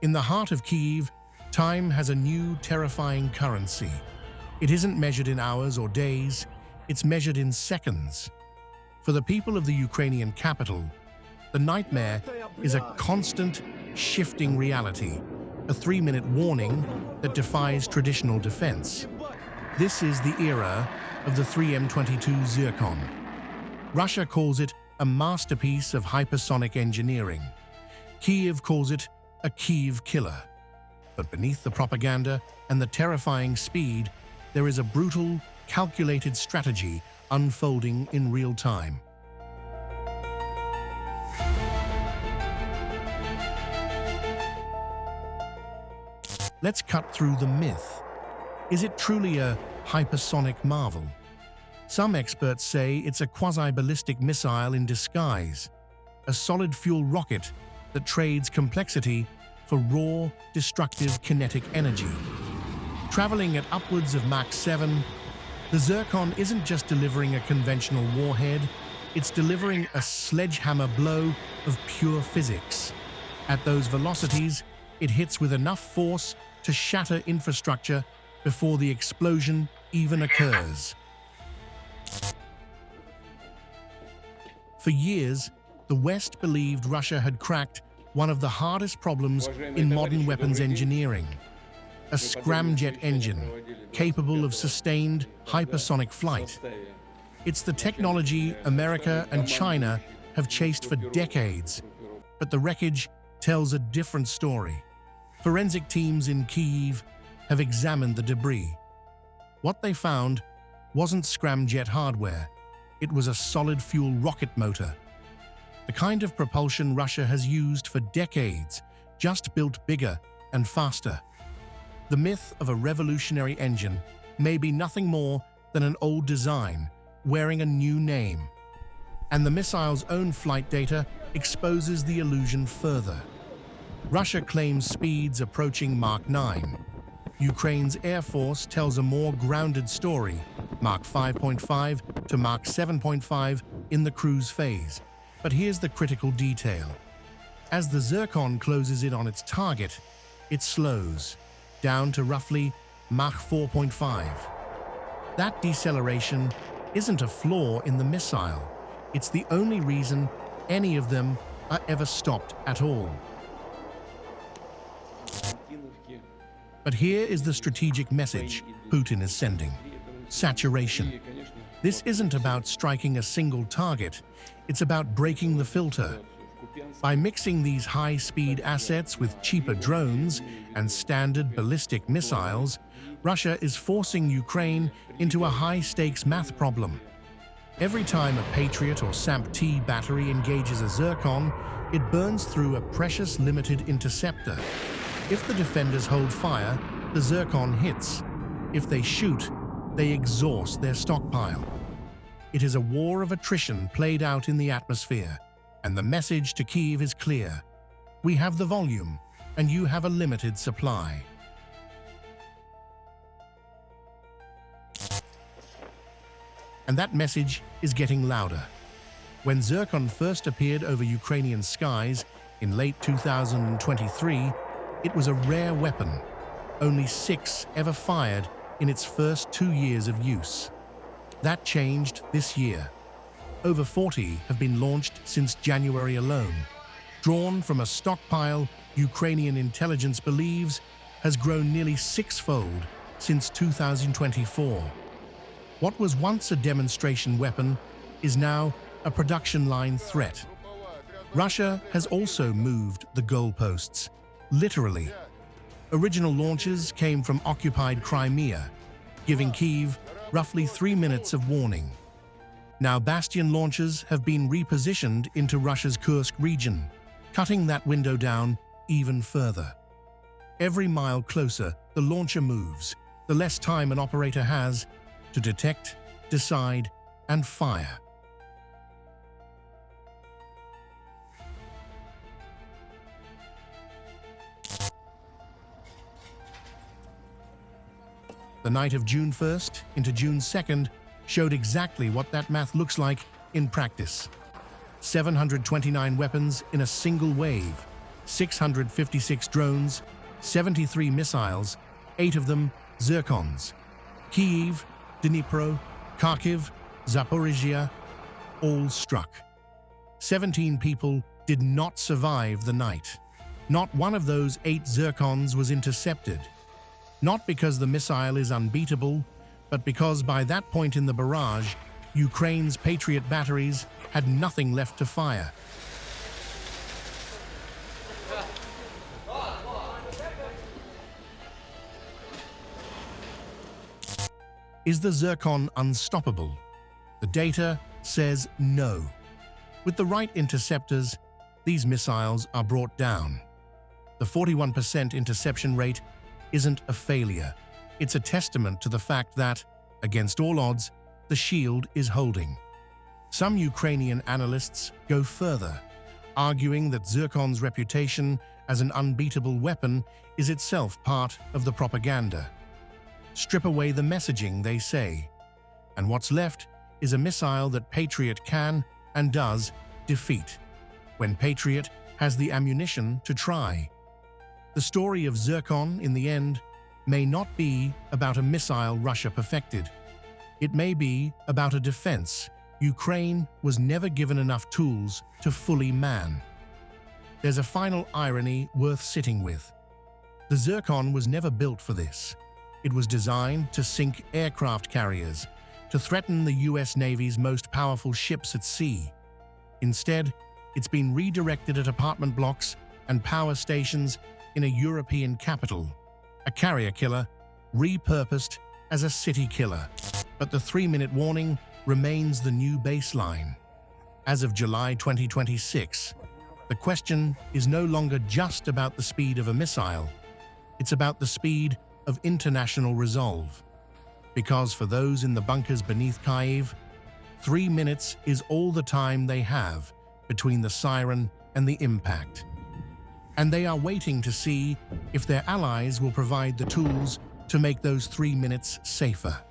In the heart of Kyiv, time has a new, terrifying currency. It isn't measured in hours or days, it's measured in seconds. For the people of the Ukrainian capital, the nightmare is a constant, shifting reality, a 3-minute warning that defies traditional defense. This is the era of the 3M22 Zircon. Russia calls it a masterpiece of hypersonic engineering. Kyiv calls it a Kyiv killer. But beneath the propaganda and the terrifying speed, there is a brutal, calculated strategy unfolding in real time. Let's cut through the myth. Is it truly a hypersonic marvel? Some experts say it's a quasi-ballistic missile in disguise, a solid-fuel rocket that trades complexity for raw, destructive kinetic energy. Traveling at upwards of Mach-7, the Zircon isn't just delivering a conventional warhead, it's delivering a sledgehammer blow of pure physics. At those velocities, it hits with enough force to shatter infrastructure before the explosion even occurs. For years, the West believed Russia had cracked one of the hardest problems in modern weapons engineering: a scramjet engine capable of sustained hypersonic flight. It's the technology America and China have chased for decades, but the wreckage tells a different story. Forensic teams in Kyiv have examined the debris. What they found wasn't scramjet hardware, it was a solid-fuel rocket motor. The kind of propulsion Russia has used for decades, just built bigger and faster. The myth of a revolutionary engine may be nothing more than an old design wearing a new name. And the missile's own flight data exposes the illusion further. Russia claims speeds approaching Mach-9. Ukraine's Air Force tells a more grounded story, Mach 5.5 to Mach 7.5 in the cruise phase. But here's the critical detail. As the Zircon closes in on its target, it slows, down to roughly Mach 4.5. That deceleration isn't a flaw in the missile. It's the only reason any of them are ever stopped at all. But here is the strategic message Putin is sending: saturation. This isn't about striking a single target, it's about breaking the filter. By mixing these high-speed assets with cheaper drones and standard ballistic missiles, Russia is forcing Ukraine into a high-stakes math problem. Every time a Patriot or SAMP-T battery engages a Zircon, it burns through a precious limited interceptor. If the defenders hold fire, the Zircon hits. If they shoot, they exhaust their stockpile. It is a war of attrition played out in the atmosphere, and the message to Kyiv is clear: we have the volume, and you have a limited supply. And that message is getting louder. When Zircon first appeared over Ukrainian skies in late 2023, it was a rare weapon, only 6 ever fired in its first 2 years of use. That changed this year. Over 40 have been launched since January alone, drawn from a stockpile Ukrainian intelligence believes has grown nearly 6-fold since 2024. What was once a demonstration weapon is now a production line threat. Russia has also moved the goalposts, literally. Original launches came from occupied Crimea, giving Kyiv roughly 3 minutes of warning. Now Bastion launches have been repositioned into Russia's Kursk region, cutting that window down even further. Every mile closer the launcher moves, the less time an operator has to detect, decide, and fire. The night of June 1st into June 2nd showed exactly what that math looks like in practice. 729 weapons in a single wave, 656 drones, 73 missiles, 8 of them Zircons. Kyiv, Dnipro, Kharkiv, Zaporizhia, all struck. 17 people did not survive the night. Not one of those 8 Zircons was intercepted. Not because the missile is unbeatable, but because by that point in the barrage, Ukraine's Patriot batteries had nothing left to fire. Is the Zircon unstoppable? The data says no. With the right interceptors, these missiles are brought down. The 41% interception rate isn't a failure. It's a testament to the fact that, against all odds, the shield is holding. Some Ukrainian analysts go further, arguing that Zircon's reputation as an unbeatable weapon is itself part of the propaganda. Strip away the messaging, they say, and what's left is a missile that Patriot can and does defeat, when Patriot has the ammunition to try. The story of Zircon, in the end, may not be about a missile Russia perfected. It may be about a defense Ukraine was never given enough tools to fully man. There's a final irony worth sitting with. The Zircon was never built for this. It was designed to sink aircraft carriers, to threaten the US Navy's most powerful ships at sea. Instead, it's been redirected at apartment blocks and power stations in a European capital. A carrier killer, repurposed as a city killer. But the 3-minute warning remains the new baseline. As of July 2026, the question is no longer just about the speed of a missile. It's about the speed of international resolve. Because for those in the bunkers beneath Kyiv, 3 minutes is all the time they have between the siren and the impact. And they are waiting to see if their allies will provide the tools to make those 3 minutes safer.